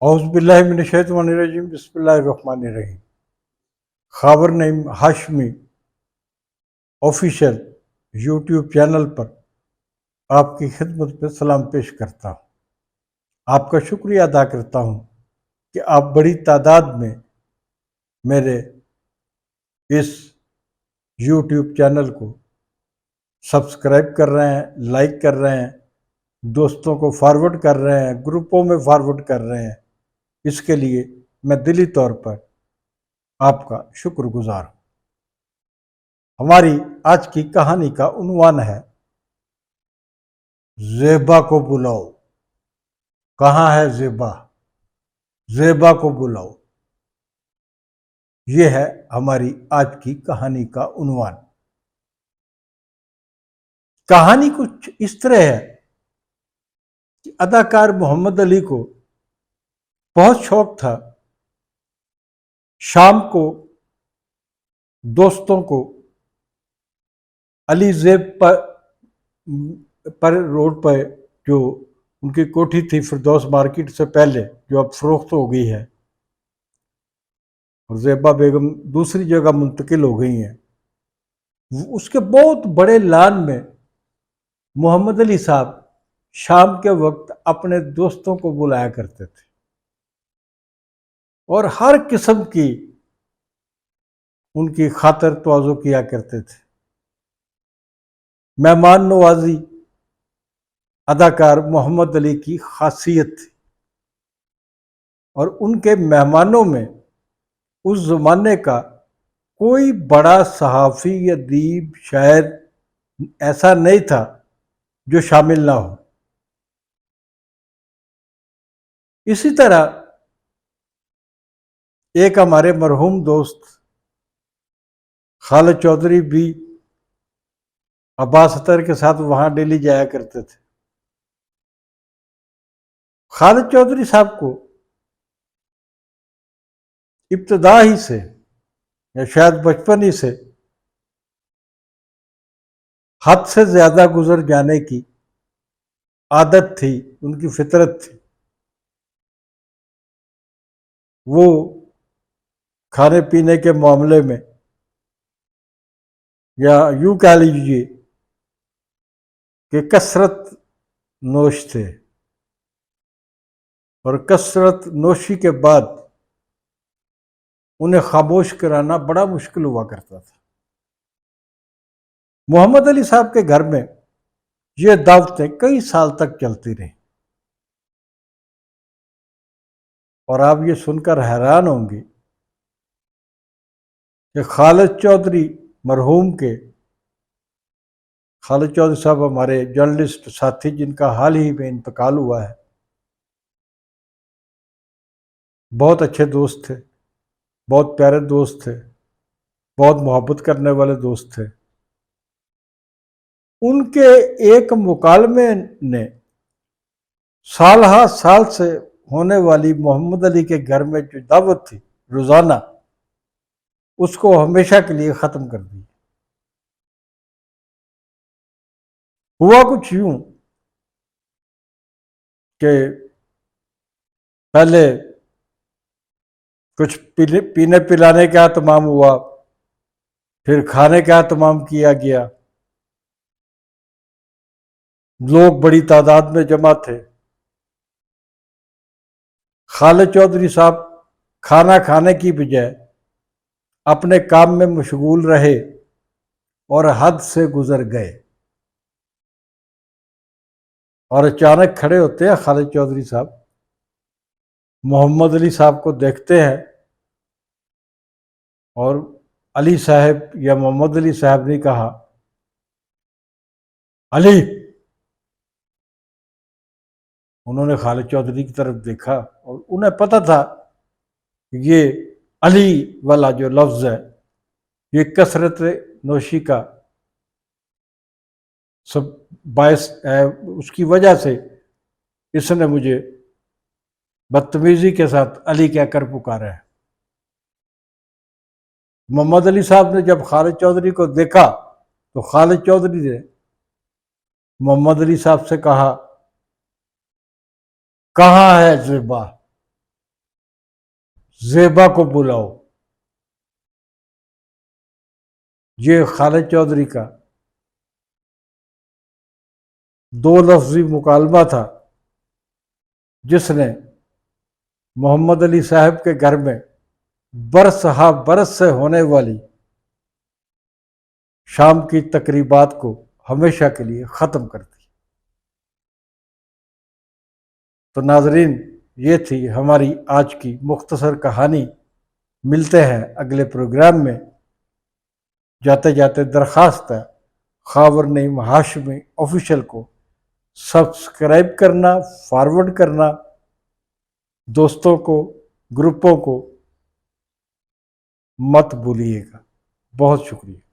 اعوذ باللہ من الشیطان الرجیم بسم اللہ الرحمن الرحیم۔ خاور نعیم ہاشمی آفیشیل یوٹیوب چینل پر آپ کی خدمت پہ سلام پیش کرتا ہوں۔ آپ کا شکریہ ادا کرتا ہوں کہ آپ بڑی تعداد میں میرے اس یوٹیوب چینل کو سبسکرائب کر رہے ہیں، لائک کر رہے ہیں، دوستوں کو فارورڈ کر رہے ہیں، گروپوں میں فارورڈ کر رہے ہیں۔ اس کے لیے میں دلی طور پر آپ کا شکر گزار ہوں۔ ہماری آج کی کہانی کا عنوان ہے زیبا کو بلاؤ۔ کہاں ہے زیبا؟ زیبا کو بلاؤ، یہ ہے ہماری آج کی کہانی کا عنوان۔ کہانی کچھ اس طرح ہے کہ اداکار محمد علی کو بہت شوق تھا شام کو دوستوں کو علی زیب پر روڈ پر جو ان کی کوٹھی تھی فردوس مارکیٹ سے پہلے، جو اب فروخت ہو گئی ہے اور زیبا بیگم دوسری جگہ منتقل ہو گئی ہیں، اس کے بہت بڑے لان میں محمد علی صاحب شام کے وقت اپنے دوستوں کو بلایا کرتے تھے اور ہر قسم کی ان کی خاطر تواضع کیا کرتے تھے۔ مہمان نوازی اداکار محمد علی کی خاصیت تھی اور ان کے مہمانوں میں اس زمانے کا کوئی بڑا صحافی، ادیب، شاعر ایسا نہیں تھا جو شامل نہ ہو۔ اسی طرح ایک ہمارے مرحوم دوست خالد چودھری بھی عباس اطہر کے ساتھ وہاں ڈیلی جایا کرتے تھے۔ خالد چودھری صاحب کو ابتدا ہی سے یا شاید بچپن ہی سے حد سے زیادہ گزر جانے کی عادت تھی، ان کی فطرت تھی۔ وہ کھانے پینے کے معاملے میں، یا یوں کہہ لیجیے کہ کثرت نوش تھے، اور کثرت نوشی کے بعد انہیں خاموش کرانا بڑا مشکل ہوا کرتا تھا۔ محمد علی صاحب کے گھر میں یہ دعوتیں کئی سال تک چلتی رہیں، اور آپ یہ سن کر حیران ہوں گے کہ خالد چودھری مرحوم کے، خالد چودھری صاحب ہمارے جرنلسٹ ساتھی جن کا حال ہی میں انتقال ہوا ہے، بہت اچھے دوست تھے، بہت پیارے دوست تھے، بہت محبت کرنے والے دوست تھے۔ ان کے ایک مکالمے نے سال ہا سال سے ہونے والی محمد علی کے گھر میں جو دعوت تھی روزانہ، اس کو ہمیشہ کے لیے ختم کر دی۔ ہوا کچھ یوں کہ پہلے کچھ پینے پلانے کا اہتمام ہوا، پھر کھانے کا اہتمام کیا گیا، لوگ بڑی تعداد میں جمع تھے۔ خالد چودھری صاحب کھانا کھانے کی بجائے اپنے کام میں مشغول رہے اور حد سے گزر گئے، اور اچانک کھڑے ہوتے ہیں خالد چودھری صاحب، محمد علی صاحب کو دیکھتے ہیں، اور علی صاحب یا محمد علی صاحب نے کہا، علی۔ انہوں نے خالد چودھری کی طرف دیکھا اور انہیں پتہ تھا کہ یہ علی والا جو لفظ ہے یہ کثرت نوشی کا سب باعث ہے، اس کی وجہ سے اس نے مجھے بدتمیزی کے ساتھ علی کہہ کر پکارا ہے۔ محمد علی صاحب نے جب خالد چودھری کو دیکھا تو خالد چودھری نے محمد علی صاحب سے کہا، کہاں ہے زیبا؟ زیبا کو بلاؤ، یہ خالد چودھری کا دو لفظی مکالمہ تھا جس نے محمد علی صاحب کے گھر میں برس ہا برس سے ہونے والی شام کی تقریبات کو ہمیشہ کے لیے ختم کر دی۔ تو ناظرین، یہ تھی ہماری آج کی مختصر کہانی۔ ملتے ہیں اگلے پروگرام میں۔ جاتے جاتے درخواست ہے خاور نعیم ہاشمی آفیشیل کو سبسکرائب کرنا، فارورڈ کرنا، دوستوں کو، گروپوں کو مت بھولیے گا۔ بہت شکریہ۔